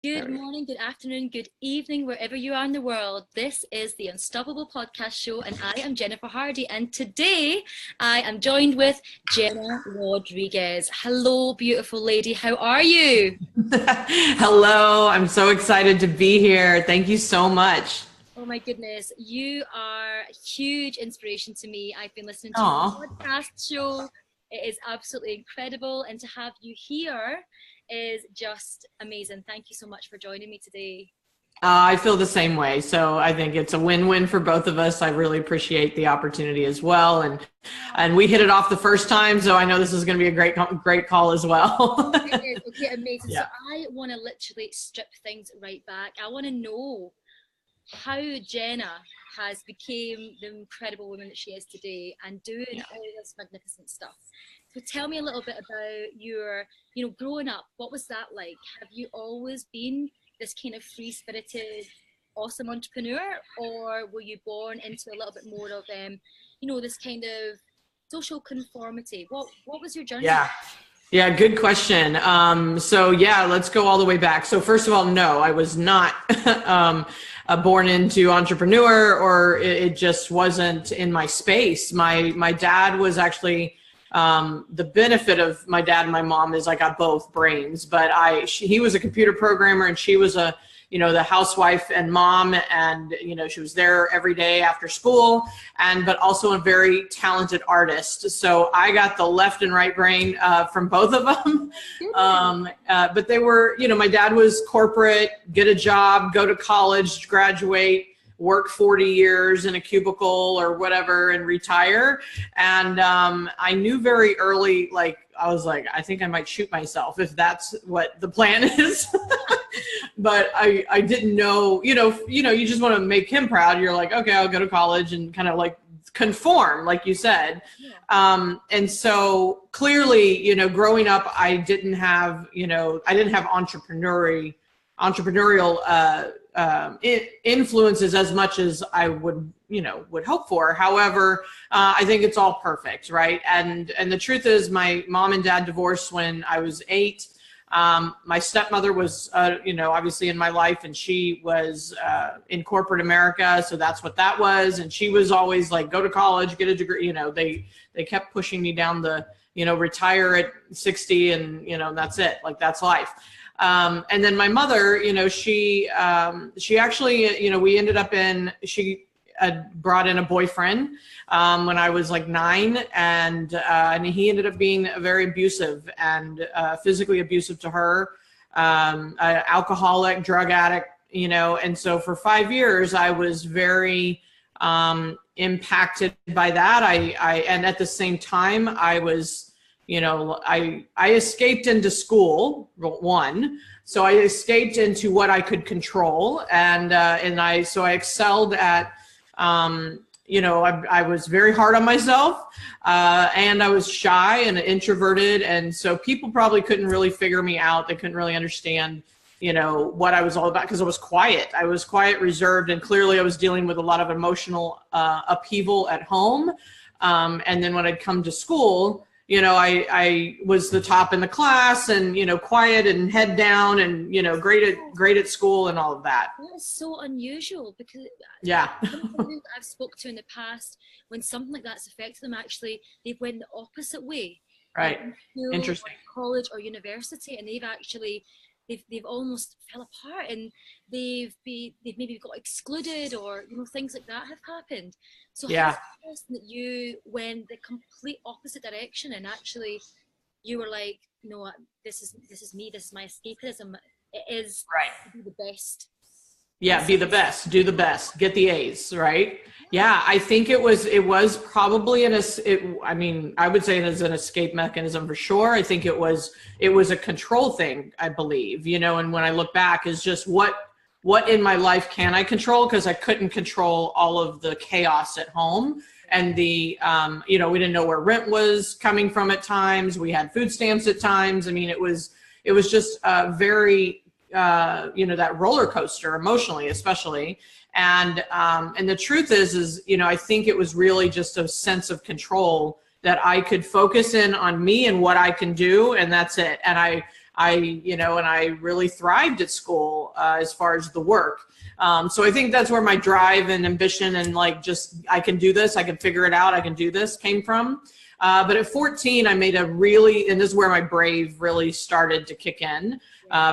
Good morning, good afternoon, good evening, wherever you are in the world. This is the Unstoppable Podcast Show, and I am Jennifer Hardy. And today I am joined with Jena Rodriguez. Hello, beautiful lady. How are you? Hello. I'm so excited to be here. Thank you so much. Oh my goodness, you are a huge inspiration to me. I've been listening to Aw. your podcast show. It is absolutely incredible, and to have you here is just amazing. Thank you so much for joining me today. I feel the same way. So I think it's a win-win for both of us. I really appreciate the opportunity as well. And we hit it off the first time. So I know this is going to be a great call as well. It is. Okay, amazing. Yeah. So I want to literally strip things right back. I want to know how Jena has become the incredible woman that she is today and doing all this magnificent stuff. So tell me a little bit about your, growing up. What was that like? Have you always been this kind of free-spirited, awesome entrepreneur, or were you born into a little bit more of, this kind of social conformity? What was your journey? Yeah, good question. Let's go all the way back. So first of all, no, I was not born into entrepreneur, or it just wasn't in my space. My dad was actually, the benefit of my dad and my mom is I got both brains, but he was a computer programmer and she was the housewife and mom, and she was there every day after school, but also a very talented artist. So I got the left and right brain from both of them. But they were, my dad was corporate, get a job, go to college, graduate, work 40 years in a cubicle or whatever and retire. And I knew very early, I was like, I think I might shoot myself if that's what the plan is. But I didn't know, you just want to make him proud. You're like, okay, I'll go to college and kind of like conform, like you said. Yeah. And so clearly, growing up, I didn't have entrepreneurial influences as much as I would hope for. However, I think it's all perfect, right? And the truth is, my mom and dad divorced when I was 8. My stepmother was, obviously in my life, and she was in corporate America, so that's what that was. And she was always like, go to college, get a degree. They kept pushing me down the, retire at 60, and that's it. Like, that's life. And then my mother, she actually, we ended up she brought in a boyfriend when I was like 9, and he ended up being very abusive and physically abusive to her, alcoholic, drug addict, and so for 5 years I was very impacted by that. And at the same time I was, I escaped into school, one. So I escaped into what I could control. So I excelled at, I was very hard on myself, and I was shy and introverted. And so people probably couldn't really figure me out. They couldn't really understand, what I was all about, because I was quiet. I was quiet, reserved, and clearly I was dealing with a lot of emotional upheaval at home. And then when I'd come to school, I was the top in the class, and, quiet and head down, and, great at school and all of that. That is so unusual, because yeah, I've spoke to in the past, when something like that's affected them, actually, they've went the opposite way. Right. School, interesting. College or university, and they've almost fell apart, and they've maybe got excluded, or things like that have happened. So yeah, that you went the complete opposite direction, and actually you were like, no, this is me, this is my escapism. It is right. To be the best. Yeah, be the best, do the best, get the A's, right? Yeah, I think it was probably I would say it is an escape mechanism for sure. I think it was a control thing, I believe, and when I look back, is just what in my life can I control? Because I couldn't control all of the chaos at home. And we didn't know where rent was coming from at times. We had food stamps at times. I mean, it was just very, that roller coaster emotionally, especially. And the truth is, I think it was really just a sense of control that I could focus in on me and what I can do. And that's it. And and I really thrived at school as far as the work. So I think that's where my drive and ambition and like, just, I can do this, I can figure it out, I can do this came from. But at 14, I made a really, and this is where my brave really started to kick in.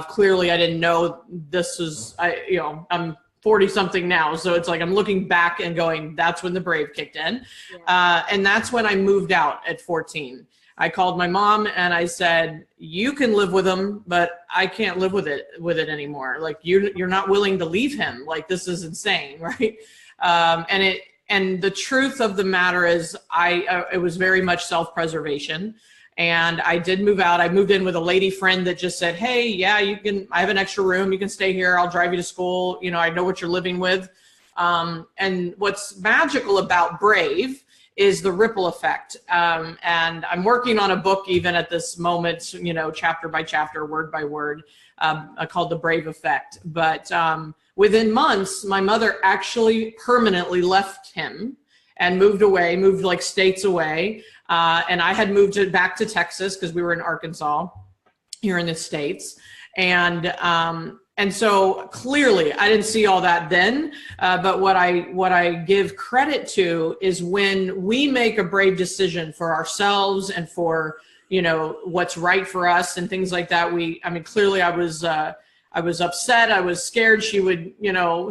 Clearly I didn't know this was, I'm 40 something now. So it's like, I'm looking back and going, that's when the brave kicked in. And that's when I moved out at 14. I called my mom and I said, you can live with him, but I can't live with it anymore. Like you're not willing to leave him. Like, this is insane. Right. And the truth of the matter is it was very much self-preservation. And I did move out. I moved in with a lady friend that just said, hey, yeah, I have an extra room. You can stay here. I'll drive you to school. I know what you're living with. And what's magical about Brave is the ripple effect. And I'm working on a book even at this moment, chapter by chapter, word by word, called The Brave Effect. But within months, my mother actually permanently left him and moved like states away. And I had moved back to Texas because we were in Arkansas here in the States. And so clearly I didn't see all that then. But what I give credit to is when we make a brave decision for ourselves and for, what's right for us and things like that. Clearly I was upset. I was scared she would,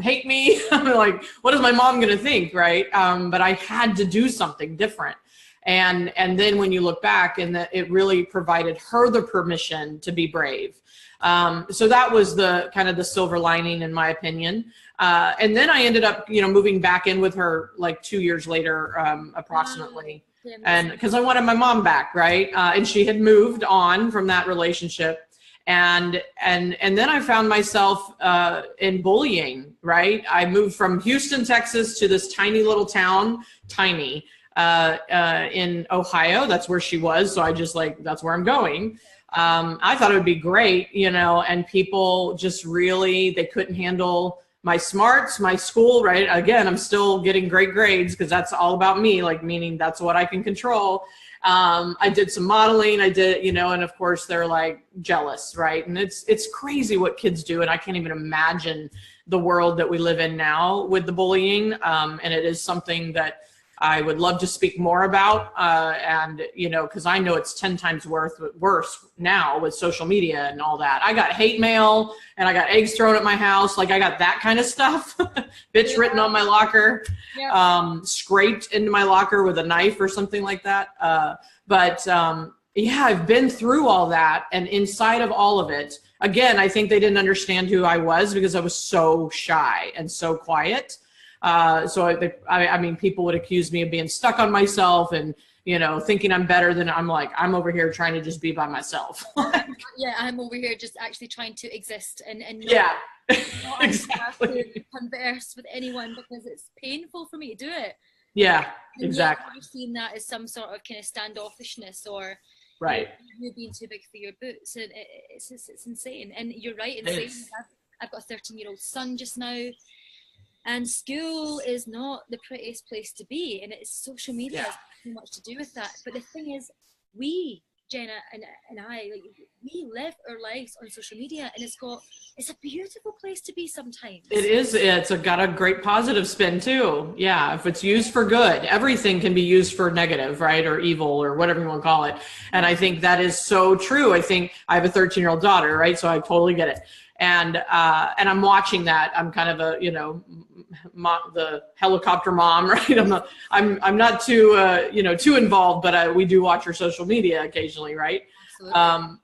hate me. I'm like, what is my mom going to think? Right. But I had to do something different. And then when you look back, and it really provided her the permission to be brave. So that was the kind of the silver lining, in my opinion. And then I ended up, moving back in with her like 2 years later, approximately. And because I wanted my mom back. Right. And she had moved on from that relationship. And then I found myself in bullying. Right. I moved from Houston, Texas to this tiny little town, in Ohio. That's where she was. So I just that's where I'm going. I thought it would be great, and people just really, they couldn't handle my smarts, my school, right? Again, I'm still getting great grades because that's all about me, meaning that's what I can control. I did some modeling, and of course they're like jealous, right? And it's crazy what kids do. And I can't even imagine the world that we live in now with the bullying. And it is something that I would love to speak more about, because I know it's 10 times worse now with social media and all that. I got hate mail and I got eggs thrown at my house. Like I got that kind of stuff, bitch written on my locker, scraped into my locker with a knife or something like that. I've been through all that. And inside of all of it, again, I think they didn't understand who I was because I was so shy and so quiet. People would accuse me of being stuck on myself and, thinking I'm better than I'm over here trying to just be by myself. I'm over here just actually trying to exist and not exactly to converse with anyone because it's painful for me to do it. Yeah, and exactly. I've seen that as some sort of kind of standoffishness or right. You being too big for your boots. And it's insane. And you're right in saying I've got a 13-year-old son just now. And school is not the prettiest place to be, and it's social media has so much to do with that. But the thing is, we, Jenna and I, we live our lives on social media, and it's a beautiful place to be sometimes. It is. It's got a great positive spin too. Yeah, if it's used for good, everything can be used for negative, right, or evil, or whatever you want to call it. And I think that is so true. I think I have a 13-year-old daughter, right, so I totally get it. And I'm watching that. I'm kind of the helicopter mom, right? I'm not too involved, but we do watch her social media occasionally, right? Absolutely.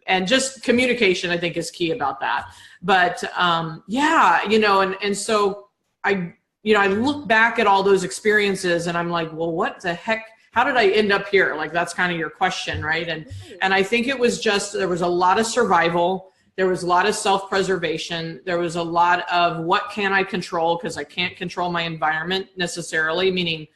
And just communication, I think, is key about that. But and so I look back at all those experiences, and I'm like, well, what the heck? How did I end up here? Like, that's kind of your question, right? And I think it was just, there was a lot of survival. There was a lot of self-preservation. There was a lot of what can I control, because I can't control my environment necessarily, meaning,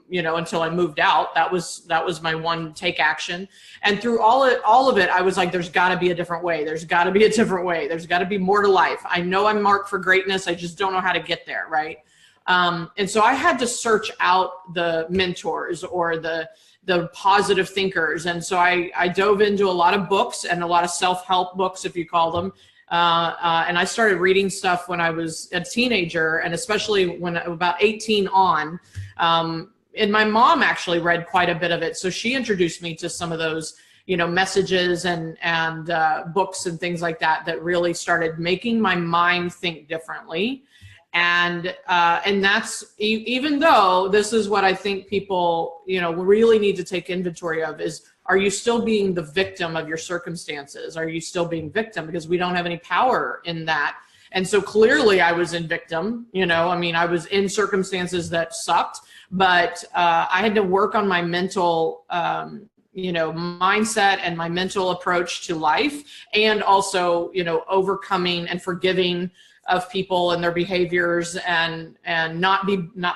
until I moved out. That was my one take action. And through all of it, I was like, there's got to be a different way. There's got to be a different way. There's got to be more to life. I know I'm marked for greatness. I just don't know how to get there, right? And so I had to search out the mentors or the the positive thinkers. And so I dove into a lot of books and a lot of self-help books, if you call them. And I started reading stuff when I was a teenager, and especially when about 18 on. And my mom actually read quite a bit of it. So she introduced me to some of those, messages and books and things like that, that really started making my mind think differently. And that's, even though this is what I think people, really need to take inventory of, is, are you still being the victim of your circumstances? Are you still being victim? Because we don't have any power in that. And so clearly I was in victim, I was in circumstances that sucked, but I had to work on my mental, mindset and my mental approach to life, and also, overcoming and forgiving of people and their behaviors, and not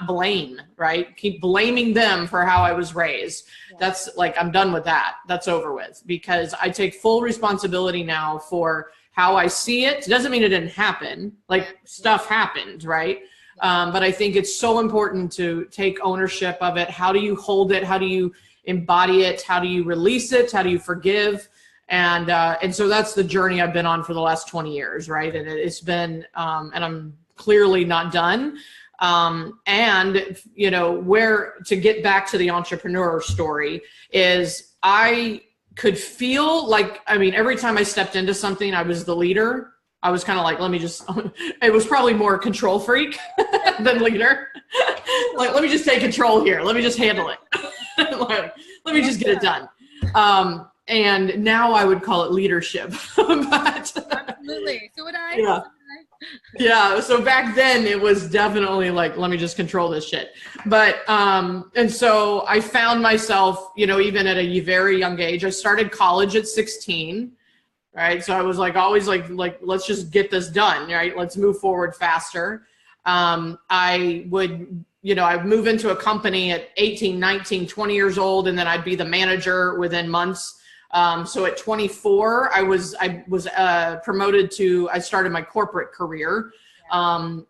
blame, right? Keep blaming them for how I was raised. Yeah. That's like, I'm done with that. That's over with, because I take full responsibility now for how I see it. It doesn't mean it didn't happen. Like, stuff happened, right? But I think it's so important to take ownership of it. How do you hold it? How do you embody it? How do you release it? How do you forgive? And so that's the journey I've been on for the last 20 years, right? And it's been, and I'm clearly not done. And where to get back to the entrepreneur story is, I could feel like, every time I stepped into something, I was the leader. I was kind of like, it was probably more control freak than leader. Like, let me just take control here. Let me just handle it. Let me just get it done. And now I would call it leadership. But, absolutely. So would I. Yeah. Yeah. So back then it was definitely like, let me just control this shit. But, and so I found myself, even at a very young age, I started college at 16. Right. So I was like, always like, let's just get this done. Right. Let's move forward faster. I would, I'd move into a company at 18, 19, 20 years old, and then I'd be the manager within months. So at 24, I was promoted to, I started my corporate career, as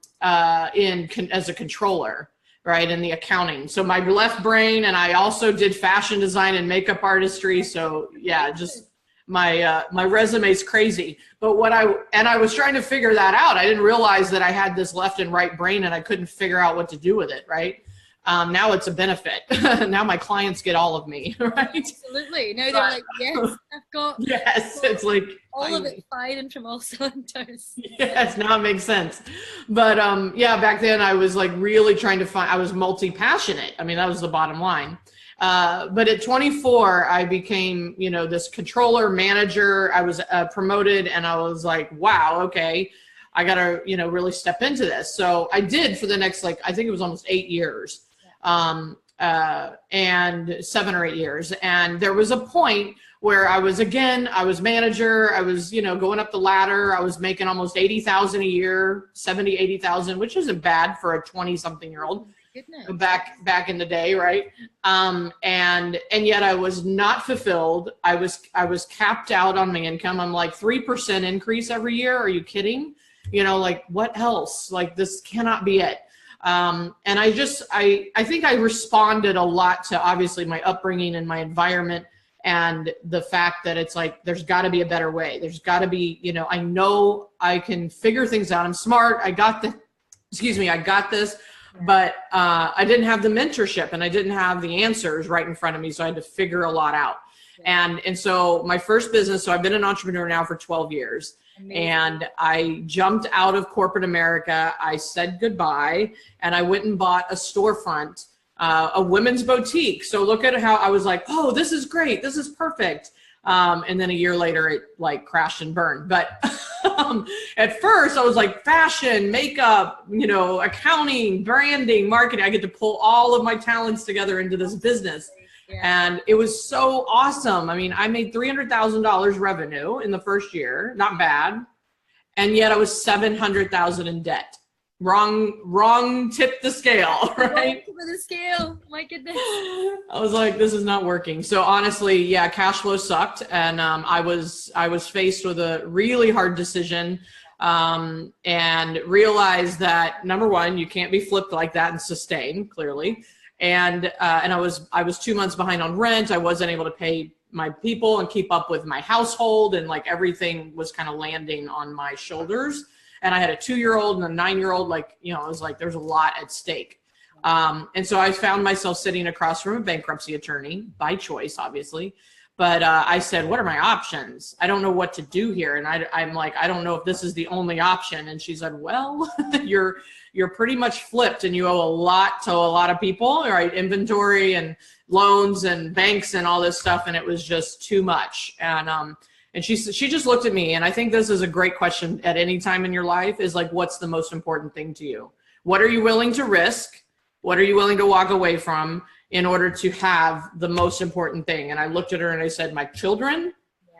a controller, right, in the accounting. So my left brain, and I also did fashion design and makeup artistry. So yeah, just my resume's crazy. But I was trying to figure that out. I didn't realize that I had this left and right brain, and I couldn't figure out what to do with it, right? Now it's a benefit. Now my clients get all of me, right? Absolutely. No, they're like, yes, I've got. Yes, it's like all of it firing from all cylinders. Yes, now it makes sense. But yeah, back then I was like really trying to I was multi-passionate. That was the bottom line. But at 24, I became, this controller manager. I was promoted, and I was like, wow, okay, I got to, really step into this. So I did for the next, I think it was almost 8 years, and 7 or 8 years. And there was a point where I was manager. I was, going up the ladder. I was making almost 80,000 a year, 70, 80,000, which isn't bad for a 20-something-year-old. Back in the day, right? And yet I was not fulfilled. I was capped out on my income. I'm like, 3% increase every year. Are you kidding? What else? Like, this cannot be it. And I think I responded a lot to obviously my upbringing and my environment, and the fact that it's like, there's got to be a better way. There's got to be, I know I can figure things out. I'm smart. I got this. But I didn't have the mentorship, and I didn't have the answers right in front of me. So I had to figure a lot out. And so my first business, so I've been an entrepreneur now for 12 years. Amazing. And I jumped out of corporate America. I said goodbye, and I went and bought a storefront, a women's boutique. So look at how I was like, oh, this is great. This is perfect. And then a year later, it crashed and burned. But at first I was like, fashion, makeup, accounting, branding, marketing. I get to pull all of my talents together into this business. Yeah. And it was so awesome. I made $300,000 revenue in the first year. Not bad. And yet I was $700,000 in debt. Wrong tip the scale, right? Tip of the scale, my goodness. I was like, this is not working. So honestly, yeah, cash flow sucked, and I was faced with a really hard decision, and realized that, number one, you can't be flipped like that and sustain, clearly, And I was 2 months behind on rent. I wasn't able to pay my people and keep up with my household, and like everything was kind of landing on my shoulders. And I had a 2-year-old and a 9-year-old, like, you know, it was like, there's a lot at stake. And so I found myself sitting across from a bankruptcy attorney by choice, obviously. But I said, what are my options? I don't know what to do here. And I'm like, I don't know if this is the only option. And she said, well, you're pretty much flipped and you owe a lot to a lot of people, right? Inventory and loans and banks and all this stuff. And it was just too much. And she just looked at me. And I think this is a great question at any time in your life, is like, what's the most important thing to you? What are you willing to risk? What are you willing to walk away from in order to have the most important thing? And I looked at her and I said, my children,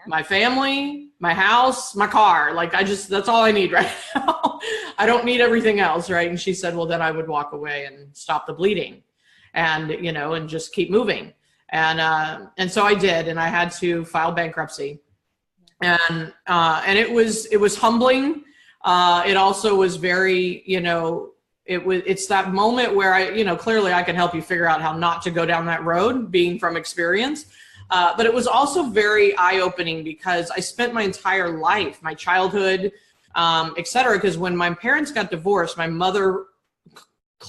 my family, my house, my car. Like, that's all I need right now. I don't need everything else, right? And she said, well, then I would walk away and stop the bleeding and, you know, and just keep moving. And so I did, and I had to file bankruptcy. And it was humbling. It also was very, you know, it's that moment where you know, clearly I can help you figure out how not to go down that road, being from experience. But it was also very eye-opening because I spent my entire life, my childhood, et cetera. Because when my parents got divorced, my mother,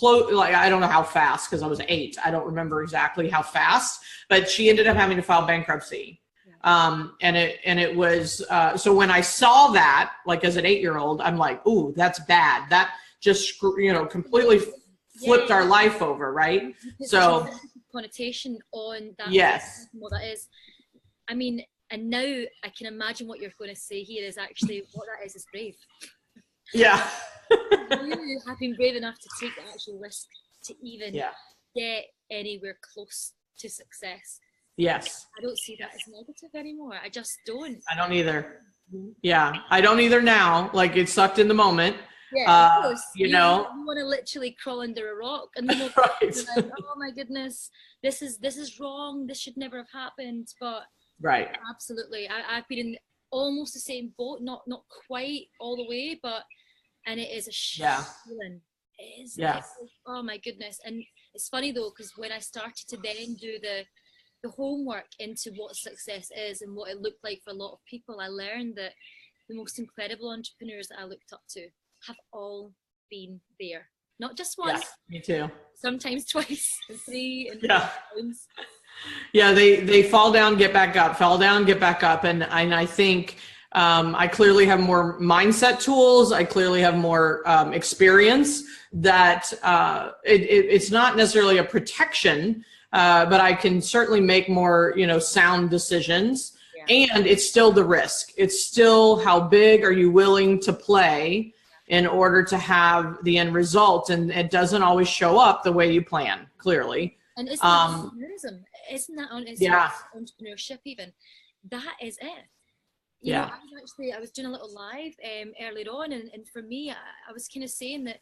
like, I don't know how fast, because I was 8. I don't remember exactly how fast, but she ended up having to file bankruptcy. And it was, so when I saw that, like as an 8-year-old, I'm like, ooh, that's bad. That just, you know, completely flipped our life over, right? So connotation on that. Yes. What that is. I mean, and now I can imagine what you're going to say here is actually what that is brave. Yeah. You have been brave enough to take the actual risk to even get anywhere close to success. Yes. I don't see that as negative anymore. I just don't. I don't either. Yeah. I don't either now. Like, it sucked in the moment. Yeah, of course. You know, you want to literally crawl under a rock, and then right. Like, oh my goodness, this is wrong. This should never have happened. But right, absolutely, I've been in almost the same boat, not quite all the way, and it is a feeling. It is. Yeah. Oh my goodness, and it's funny though, because when I started to then do the homework into what success is and what it looked like for a lot of people, I learned that the most incredible entrepreneurs that I looked up to have all been there. Not just once. Yeah, me too. Sometimes twice and 3 and 4 times. Yeah, they fall down, get back up, fall down, get back up. And I think I clearly have more mindset tools. I clearly have more experience that it's not necessarily a protection, but I can certainly make more, you know, sound decisions. Yeah. And it's still the risk. It's still how big are you willing to play in order to have the end result, and it doesn't always show up the way you plan, clearly. And isn't that entrepreneurism? Isn't that entrepreneurship even? That is it. You know, I was doing a little live earlier on, and for me, I was kind of saying that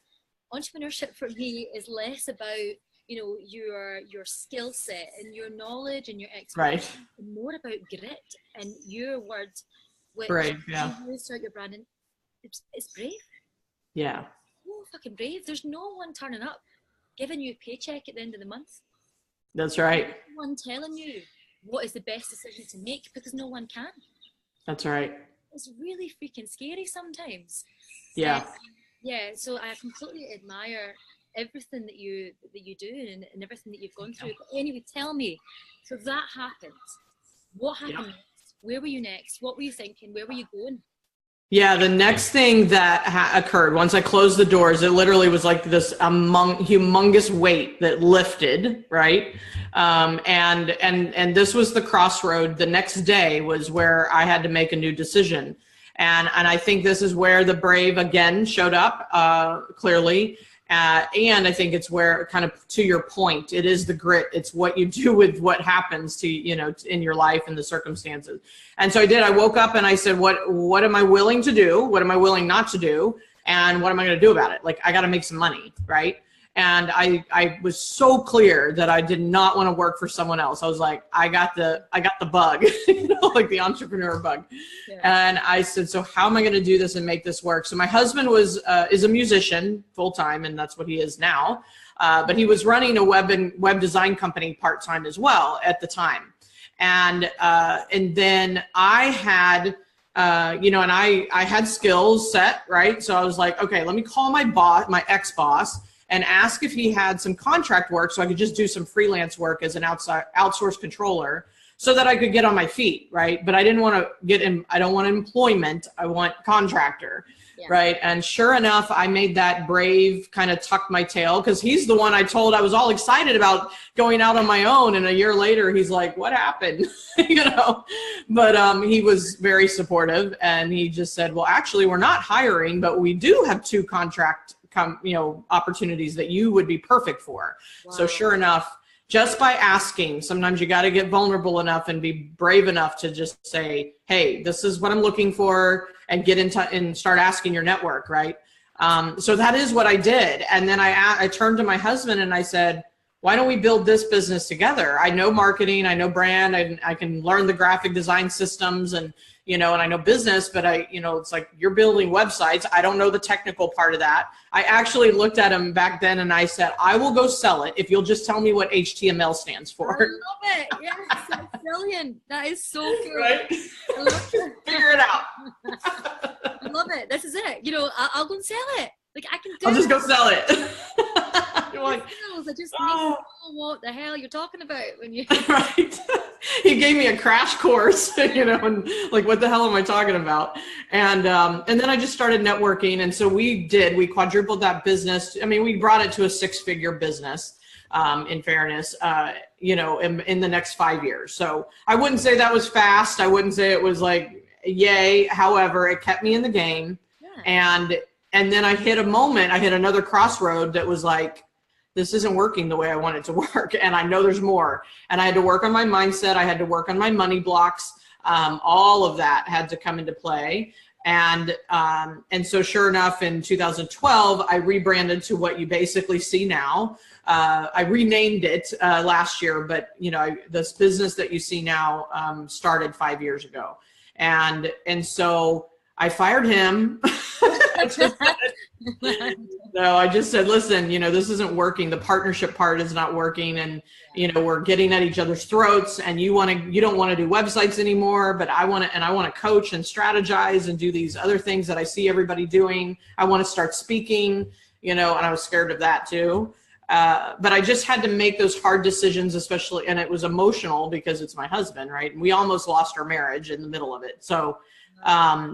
entrepreneurship for me is less about, you know, your skill set and your knowledge and your expertise, and more about grit and your words, which you use throughout your branding. It's brave. Yeah. Oh, fucking brave. There's no one turning up, giving you a paycheck at the end of the month. That's right. No one telling you what is the best decision to make, because no one can. That's right. It's really freaking scary sometimes. Yeah. So I completely admire everything that you do and everything that you've gone through. But anyway, tell me, so that happened. What happened next? Where were you next? What were you thinking? Where were you going? Yeah, the next thing that occurred once I closed the doors, it literally was like this humongous weight that lifted, right? And this was the crossroad. The next day was where I had to make a new decision, and I think this is where the brave again showed up clearly. And I think it's where, kind of to your point, it is the grit. It's what you do with what happens to, you know, in your life and the circumstances. And so I did. I woke up and I said, what am I willing to do? What am I willing not to do? And what am I going to do about it? Like, I got to make some money, right? And I was so clear that I did not want to work for someone else. I was like, I got the bug, you know, like the entrepreneur bug. Yeah. And I said, so how am I going to do this and make this work? So my husband is a musician full time, and that's what he is now. But he was running a web design company part-time as well at the time. And then I had, you know, and I had skills set, right? So I was like, okay, let me call my boss, my ex-boss, and ask if he had some contract work so I could just do some freelance work as an outsourced controller so that I could get on my feet, right? But I didn't want to I don't want employment, I want contractor, right? And sure enough, I made that brave kind of tuck my tail, because he's the one I told I was all excited about going out on my own, and a year later he's like, what happened? You know, but he was very supportive, and he just said, well, actually we're not hiring, but we do have 2 contract opportunities that you would be perfect for. Wow. So sure enough, just by asking, sometimes you got to get vulnerable enough and be brave enough to just say, hey, this is what I'm looking for, and get into and start asking your network, right? So that is what I did. And then I turned to my husband and I said, why don't we build this business together? I know marketing, I know brand, I can learn the graphic design systems, and you know, and I know business, but you know, it's like, you're building websites. I don't know the technical part of that. I actually looked at him back then and I said, I will go sell it if you'll just tell me what HTML stands for. I love it. Yes, that's brilliant. That is so cool. Right? I love it. Figure it out. I love it. This is it. You know, I'll go and sell it. Like, I can do I'll just go sell it. You're like, I just need to know what the hell you're talking about when you. Right. He gave me a crash course, you know, and like, what the hell am I talking about? And then I just started networking. And so we quadrupled that business. I mean, we brought it to a 6-figure business, in fairness, you know, in the next 5 years. So I wouldn't say that was fast. I wouldn't say it was like, yay. However, it kept me in the game. Yeah. And then I hit another crossroad that was like, this isn't working the way I want it to work. And I know there's more. And I had to work on my mindset. I had to work on my money blocks. All of that had to come into play. And so sure enough, in 2012, I rebranded to what you basically see now. I renamed it last year, but you know, this business that you see now started 5 years ago. And so I fired him. No, I just said, listen, you know, this isn't working. The partnership part is not working. And, you know, we're getting at each other's throats, and you don't want to do websites anymore, but I want to coach and strategize and do these other things that I see everybody doing. I want to start speaking, you know, and I was scared of that too. But I just had to make those hard decisions, especially, and it was emotional because it's my husband, right? And we almost lost our marriage in the middle of it. So,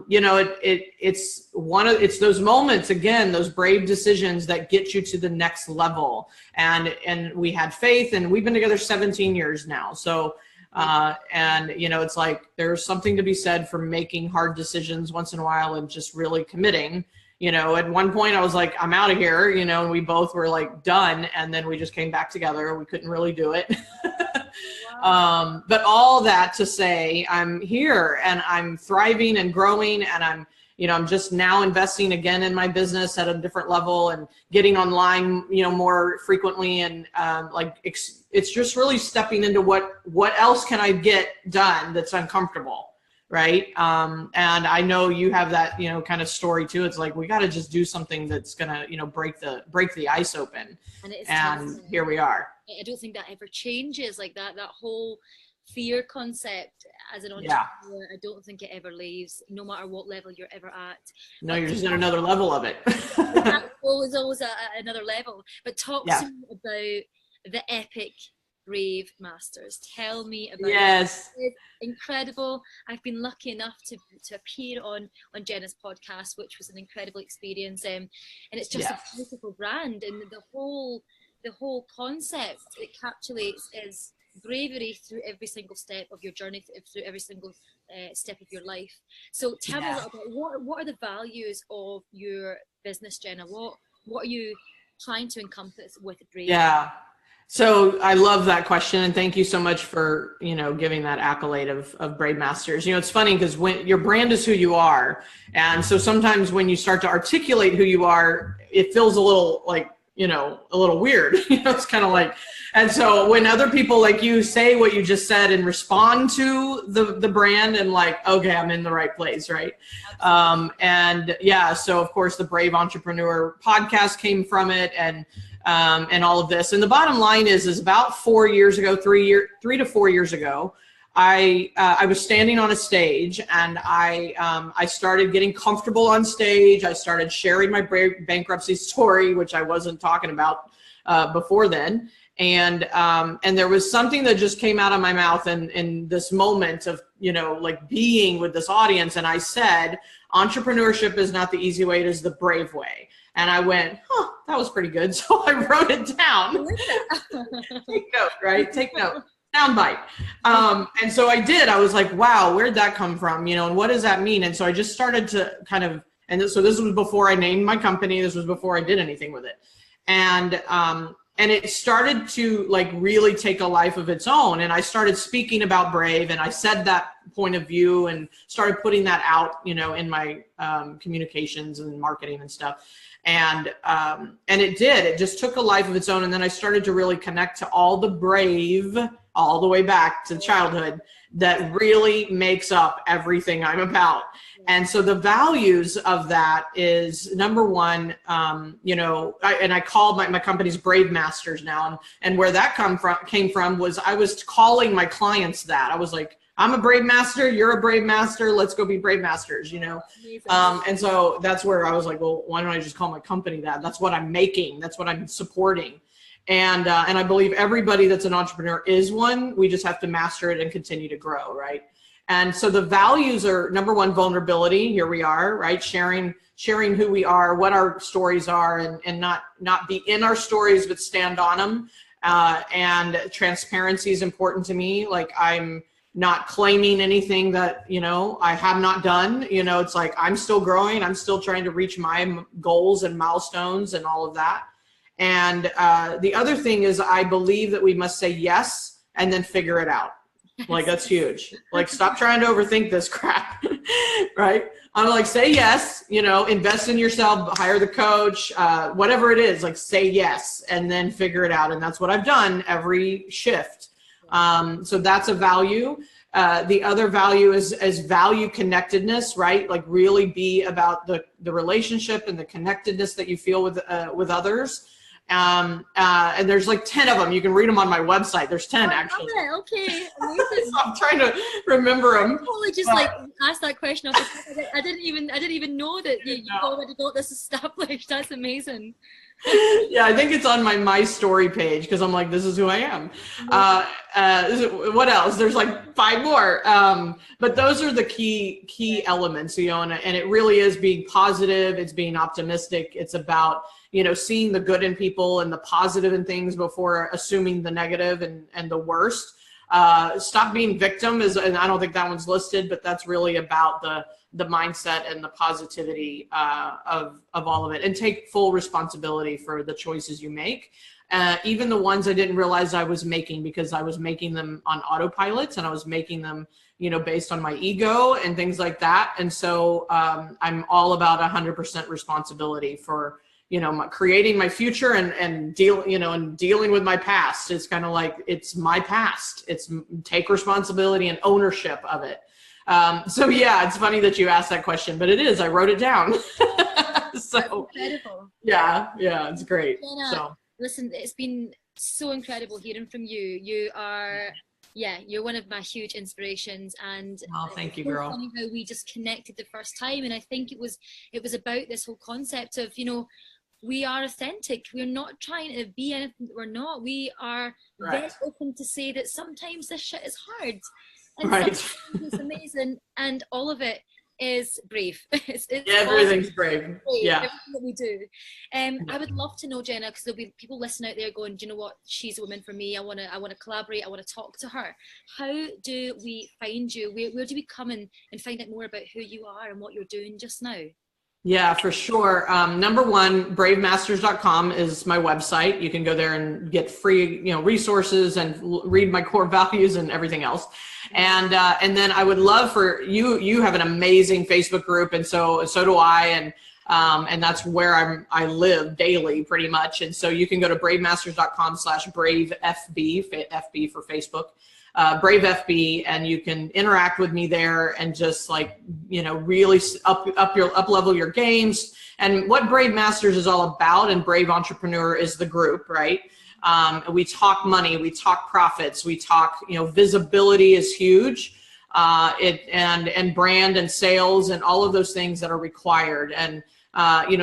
you know, it's those moments, again, those brave decisions that get you to the next level. And we had faith, and we've been together 17 years now. So, and you know, it's like, there's something to be said for making hard decisions once in a while and just really committing. You know, at one point I was like, I'm out of here, you know, and we both were like done. And then we just came back together. We couldn't really do it. Wow. But all that to say, I'm here and I'm thriving and growing, and I'm just now investing again in my business at a different level and getting online, you know, more frequently. And it's just really stepping into what else can I get done that's uncomfortable. Right. And I know you have that, you know, kind of story too. It's like, we got to just do something that's going to, you know, break the ice open. And here we are. I don't think that ever changes, like that whole fear concept as an entrepreneur. Yeah. I don't think it ever leaves, no matter what level you're ever at. No, you're just at another level of it. always another level. But talk to me about the epic Brave Masters. Tell me about it. It's incredible. I've been lucky enough to appear on Jenna's podcast, which was an incredible experience. And it's just a beautiful brand, and the whole concept it encapsulates is bravery through every single step of your journey, through every single step of your life. So tell me a little bit, what are the values of your business, Jenna? What are you trying to encompass with Brave? Yeah. So I love that question, and thank you so much for, you know, giving that accolade of Brave Masters. You know, it's funny because when your brand is who you are, and so sometimes when you start to articulate who you are, it feels a little like, you know, a little weird. You know, it's kind of like, and so when other people like you say what you just said and respond to the brand and like, okay, I'm in the right place, right? And yeah, so of course the Brave Entrepreneur podcast came from it, and all of this. And the bottom line is about 4 years ago, 3 to 4 years ago, I was standing on a stage, and I started getting comfortable on stage. I started sharing my bankruptcy story, which I wasn't talking about before then. And there was something that just came out of my mouth in this moment of, you know, like being with this audience. And I said, entrepreneurship is not the easy way, it is the brave way. And I went, huh, that was pretty good. So I wrote it down. Take note, right? Take note. Soundbite. And so I did. I was like, wow, where'd that come from? You know, and what does that mean? And so I just started to kind of, so this was before I named my company. This was before I did anything with it. And it started to like really take a life of its own. And I started speaking about Brave, and I said that point of view and started putting that out, you know, in my communications and marketing and stuff. And it just took a life of its own. And then I started to really connect to all the brave, all the way back to childhood, that really makes up everything I'm about. And so the values of that is, number one, you know, I called my company's Brave Masters now. And where that came from was I was calling my clients that. I was like, I'm a Brave Master, you're a Brave Master, let's go be Brave Masters, you know? And so that's where I was like, well, why don't I just call my company that? That's what I'm making, that's what I'm supporting. And I believe everybody that's an entrepreneur is one. We just have to master it and continue to grow, right? And so the values are, number one, vulnerability. Here we are, right? Sharing who we are, what our stories are, and not be in our stories, but stand on them. And transparency is important to me. Like, I'm not claiming anything that, you know, I have not done. You know, it's like, I'm still growing. I'm still trying to reach my goals and milestones and all of that. And the other thing is, I believe that we must say yes and then figure it out. Like, that's huge. Like, stop trying to overthink this crap, right? I'm like, say yes, you know, invest in yourself, hire the coach, whatever it is, like, say yes and then figure it out. And that's what I've done every shift. So that's a value. The other value is value connectedness, right? Like, really be about the relationship and the connectedness that you feel with others. And there's like 10 of them. You can read them on my website. There's 10 actually. Okay. So I'm trying to remember them. I totally just like asked that question. I didn't even know that you've already got this established. That's amazing. Yeah, I think it's on my story page, because I'm like, this is who I am. What else? There's like 5 more. But those are the key elements, you know, and it really is being positive. It's being optimistic. It's about, you know, seeing the good in people and the positive in things before assuming the negative and the worst. Stop being victim and I don't think that one's listed, but that's really about the mindset and the positivity of all of it, and take full responsibility for the choices you make. Even the ones I didn't realize I was making, because I was making them on autopilot, and I was making them, you know, based on my ego and things like that. And so I'm all about 100% responsibility for, you know, creating my future and dealing with my past. It's kind of like, it's my past. It's take responsibility and ownership of it. So yeah, it's funny that you asked that question, but it is, I wrote it down. So incredible. Yeah, it's great. Jenna, so listen, it's been so incredible hearing from you. You are, you're one of my huge inspirations, and thank you, girl. Funny how we just connected the first time, and I think it was about this whole concept of, you know, we are authentic. We're not trying to be anything that we're not. We are very open to say that sometimes this shit is hard. And it's amazing, and all of it is brave. It's everything's brave. Yeah, everything that we do. I would love to know, Jenna, because there'll be people listening out there going, do you know what? She's a woman for me. I want to collaborate. I want to talk to her. How do we find you? Where do we come and find out more about who you are and what you're doing just now? Yeah, for sure. Number one, bravemasters.com is my website. You can go there and get free, resources and read my core values and everything else. And then I would love for you. You have an amazing Facebook group, and so do I. And that's where I live daily pretty much. And so you can go to bravemasters.com/bravefb, FB for Facebook. Brave FB, and you can interact with me there and just really up level your games. And what Brave Masters is all about, and Brave Entrepreneur is the group, right? We talk money, we talk profits, we talk, visibility is huge, and brand and sales and all of those things that are required. And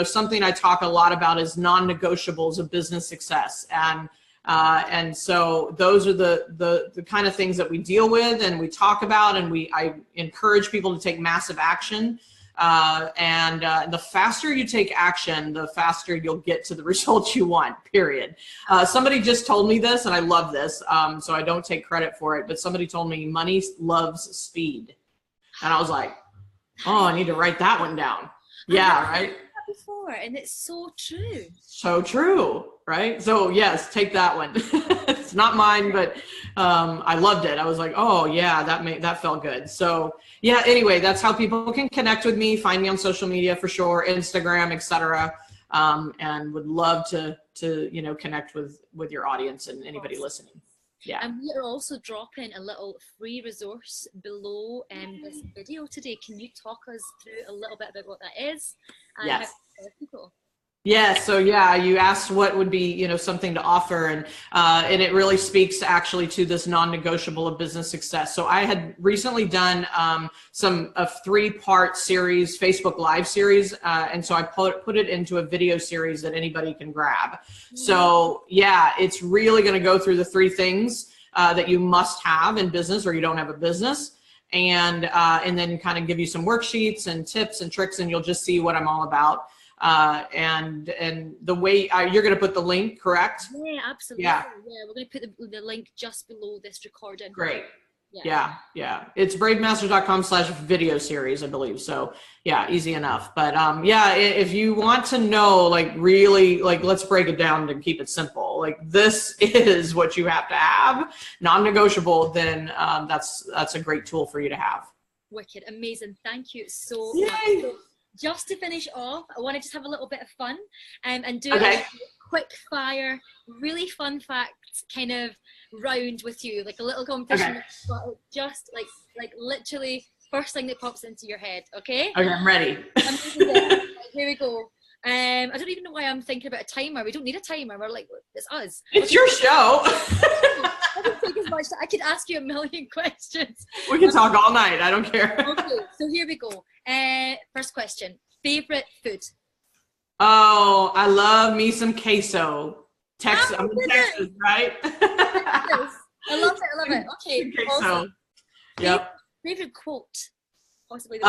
something I talk a lot about is non-negotiables of business success. And so those are the kind of things that we deal with and we talk about, and I encourage people to take massive action. And the faster you take action, the faster you'll get to the results you want, period. Somebody just told me this, and I love this, so I don't take credit for it, but somebody told me money loves speed. And I was like, oh, I need to write that one down. Yeah, right? Before, and it's so true. So true, right? So yes, take that one. It's not mine, but I loved it. I was like, oh yeah, that felt good. So yeah, anyway, that's how people can connect with me, find me on social media for sure, Instagram, etc. And would love to connect with your audience and anybody listening. Yeah. And we are also dropping a little free resource below this video today. Can you talk us through a little bit about what that is? And yes. How people? Yeah, so yeah, you asked what would be, something to offer, and it really speaks actually to this non-negotiable of business success. So I had recently done a 3-part series, Facebook Live series, and so I put it into a video series that anybody can grab. Mm-hmm. So yeah, it's really going to go through the 3 things that you must have in business, or you don't have a business, and then kind of give you some worksheets and tips and tricks, and you'll just see what I'm all about. And the way you're going to put the link, correct? Yeah, absolutely. Yeah, we're going to put the link just below this recording. Great. Yeah. It's bravemasters.com/video series, I believe. So yeah, easy enough. But yeah, if you want to know, really, let's break it down to keep it simple. This is what you have to have, non-negotiable. Then that's a great tool for you to have. Wicked, amazing. Thank you so Yay. much. Just to finish off, I want to just have a little bit of fun and do okay. a quick fire, really fun facts kind of round with you, like a little competition. Okay. But just like literally first thing that pops into your head. Okay. Okay, I'm ready. Right, here we go. I don't even know why I'm thinking about a timer. We don't need a timer. We're like, it's us. It's your show. I don't take as much. I could ask you a million questions. We can talk all night. I don't care. Okay, so here we go. First question. Favorite food? Oh, I love me some queso. I'm in Texas, right? Texas. I love it. Okay. Queso. Awesome. Yep. Favorite quote? Possibly.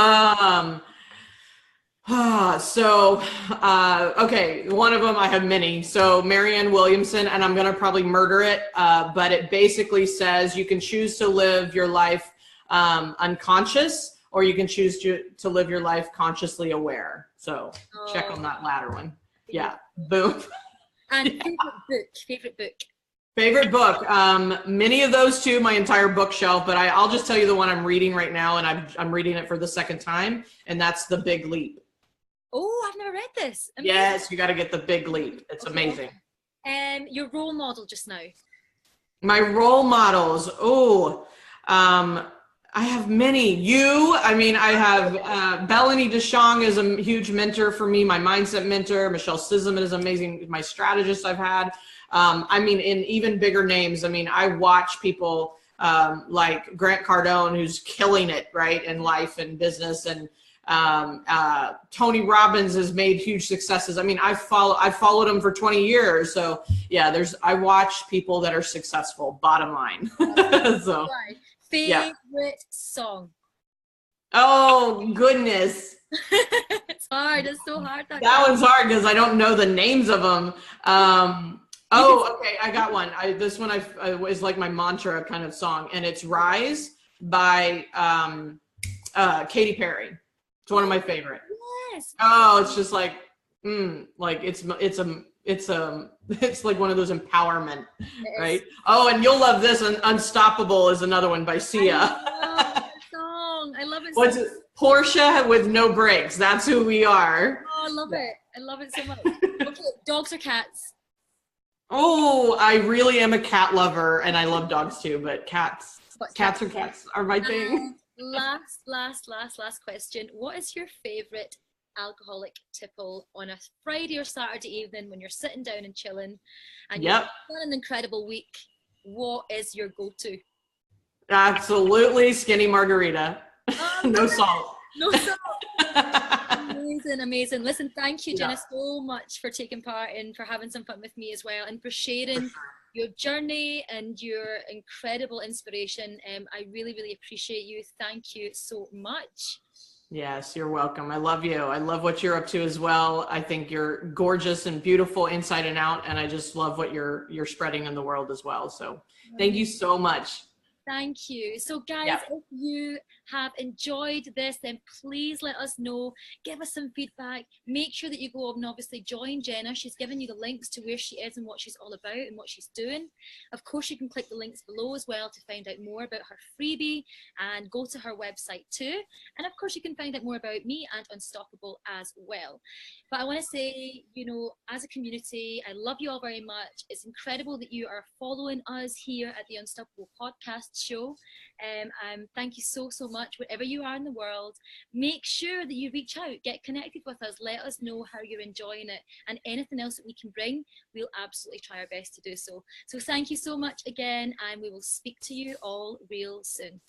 Okay, one of them, I have many. So Marianne Williamson, and I'm going to probably murder it, but it basically says you can choose to live your life unconscious, or you can choose to live your life consciously aware. So check on that latter one. Yeah, boom. And favorite book? Favorite book, many of those too, my entire bookshelf, but I'll just tell you the one I'm reading right now, and I'm reading it for the second time, and that's The Big Leap. Oh, I've never read this. Amazing. Yes, you got to get The Big Leap. It's amazing. Your role model just now? My role models. I have many. I have Bellany DeShong is a huge mentor for me, my mindset mentor. Michelle Sisman is amazing, my strategist I've had. In even bigger names, I watch people like Grant Cardone, who's killing it, right, in life and business, and Tony Robbins has made huge successes. I've followed him for 20 years. So yeah, I watch people that are successful, bottom line. So right. Favorite song? Oh goodness. It's hard. It's so hard. That one's hard because I don't know the names of them. Okay, I got one. This one is like my mantra kind of song, and it's Rise by Katy Perry. It's one of my favorite. Yes. Oh, it's just like, like it's like one of those empowerment, right? Oh, and you'll love this. Unstoppable is another one by Sia. I love that song. I love it so What's much. it? Portia with no brakes. That's who we are. Oh, I love it. I love it so much. Okay, dogs or cats? Oh, I really am a cat lover, and I love dogs too, but cats are my thing. Last question. What is your favorite alcoholic tipple on a Friday or Saturday evening when you're sitting down and chilling and you've had an incredible week? What is your go-to? Absolutely, skinny margarita. No salt. No salt. Amazing. Listen, thank you, Jenna, so much for taking part and for having some fun with me as well, and for sharing your journey and your incredible inspiration. I really appreciate you. Thank you so much. Yes, you're welcome. I love you. I love what you're up to as well. I think you're gorgeous and beautiful inside and out, and I just love what you're spreading in the world as well. So thank you so much. Thank you. So guys, if you have enjoyed this, then please let us know. Give us some feedback. Make sure that you go and obviously join Jenna. She's given you the links to where she is and what she's all about and what she's doing. Of course, you can click the links below as well to find out more about her freebie and go to her website too. And of course, you can find out more about me and Unstoppable as well. But I want to say, you know, as a community, I love you all very much. It's incredible that you are following us here at the Unstoppable podcast show. Thank you so much. Wherever you are in the world, make sure that you reach out, get connected with us, let us know how you're enjoying it, and anything else that we can bring, we'll absolutely try our best to do so. So thank you so much again, and we will speak to you all real soon.